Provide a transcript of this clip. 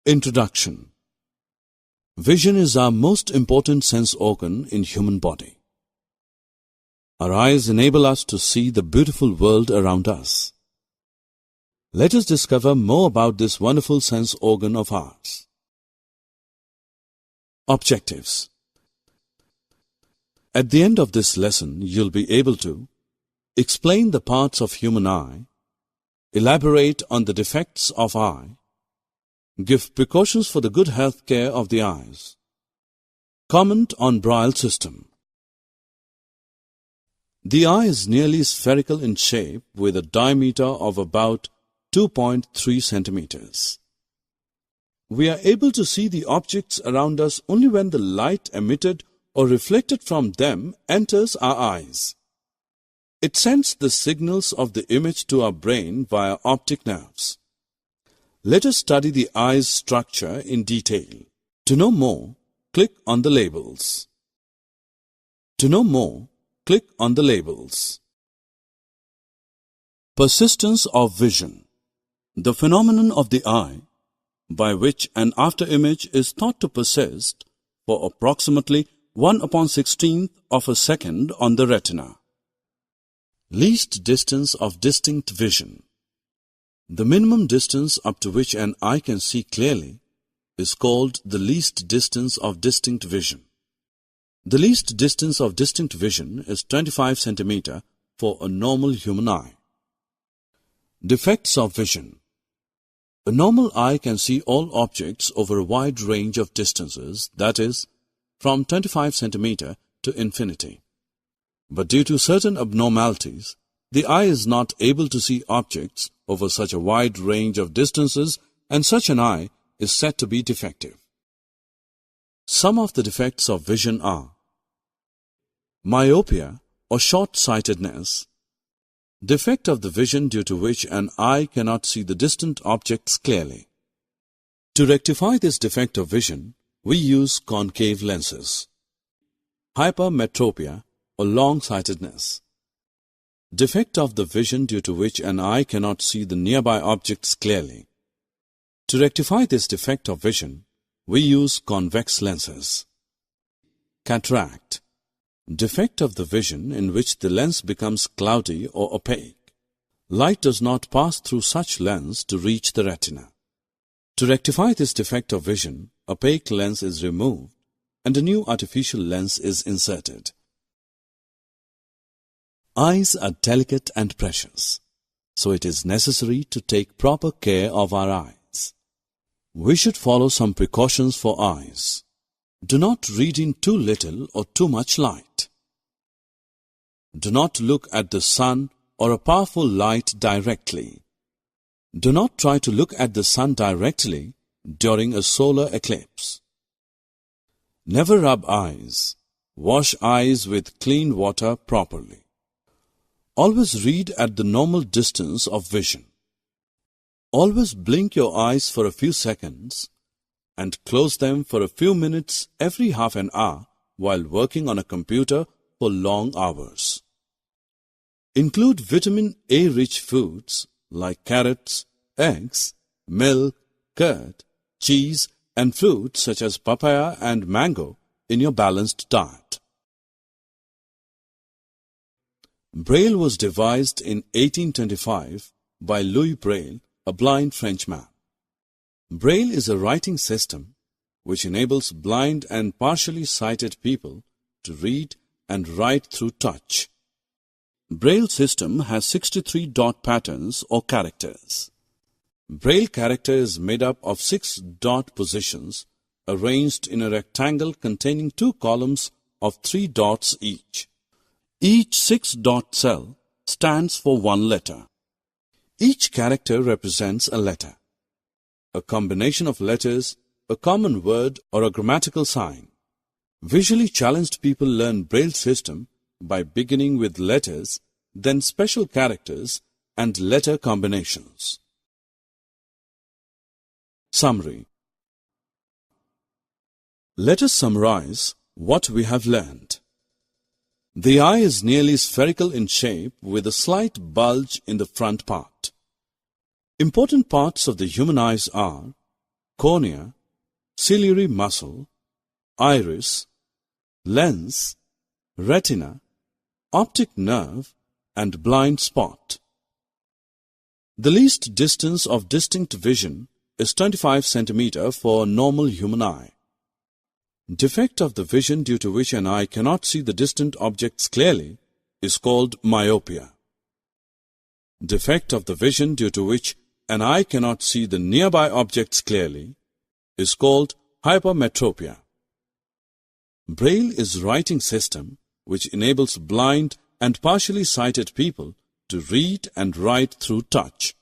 Introduction. Vision is our most important sense organ in human body. Our eyes enable us to see the beautiful world around us. Let us discover more about this wonderful sense organ of ours. Objectives. At the end of this lesson, you'll be able to explain the parts of human eye, elaborate on the defects of eye, give precautions for the good health care of the eyes, comment on Braille system. The eye is nearly spherical in shape with a diameter of about 2.3 centimeters. We are able to see the objects around us only when the light emitted or reflected from them enters our eyes. It sends the signals of the image to our brain via optic nerves. Let us study the eye's structure in detail. To know more, click on the labels. To know more, click on the labels. Persistence of vision. The phenomenon of the eye, by which an afterimage is thought to persist for approximately 1/16th of a second on the retina. Least distance of distinct vision. The minimum distance up to which an eye can see clearly is called the least distance of distinct vision. The least distance of distinct vision is 25 centimeters for a normal human eye. Defects of vision. A normal eye can see all objects over a wide range of distances, that is, from 25 centimeters to infinity. But due to certain abnormalities, the eye is not able to see objects over such a wide range of distances, and such an eye is said to be defective. Some of the defects of vision are myopia or short-sightedness, defect of the vision due to which an eye cannot see the distant objects clearly. To rectify this defect of vision, we use concave lenses. Hypermetropia or long-sightedness, defect of the vision due to which an eye cannot see the nearby objects clearly. To rectify this defect of vision, we use convex lenses. Cataract, defect of the vision in which the lens becomes cloudy or opaque. Light does not pass through such lens to reach the retina. To rectify this defect of vision, opaque lens is removed and a new artificial lens is inserted. Eyes are delicate and precious, so it is necessary to take proper care of our eyes. We should follow some precautions for eyes. Do not read in too little or too much light. Do not look at the sun or a powerful light directly. Do not try to look at the sun directly during a solar eclipse. Never rub eyes. Wash eyes with clean water properly. Always read at the normal distance of vision. Always blink your eyes for a few seconds and close them for a few minutes every half an hour while working on a computer for long hours. Include vitamin A-rich foods like carrots, eggs, milk, curd, cheese, and fruits such as papaya and mango in your balanced diet. Braille was devised in 1825 by Louis Braille, a blind Frenchman. Braille is a writing system which enables blind and partially sighted people to read and write through touch. Braille system has 63 dot patterns or characters. Braille character is made up of 6 dot positions arranged in a rectangle containing 2 columns of 3 dots each. Each 6-dot cell stands for 1 letter. Each character represents a letter, a combination of letters, a common word, or a grammatical sign. Visually challenged people learn Braille system by beginning with letters, then special characters and letter combinations. Summary. Let us summarize what we have learned. The eye is nearly spherical in shape with a slight bulge in the front part. Important parts of the human eyes are cornea, ciliary muscle, iris, lens, retina, optic nerve, and blind spot. The least distance of distinct vision is 25 cm for a normal human eye. Defect of the vision due to which an eye cannot see the distant objects clearly is called myopia. Defect of the vision due to which an eye cannot see the nearby objects clearly is called hypermetropia. Braille is writing system which enables blind and partially sighted people to read and write through touch.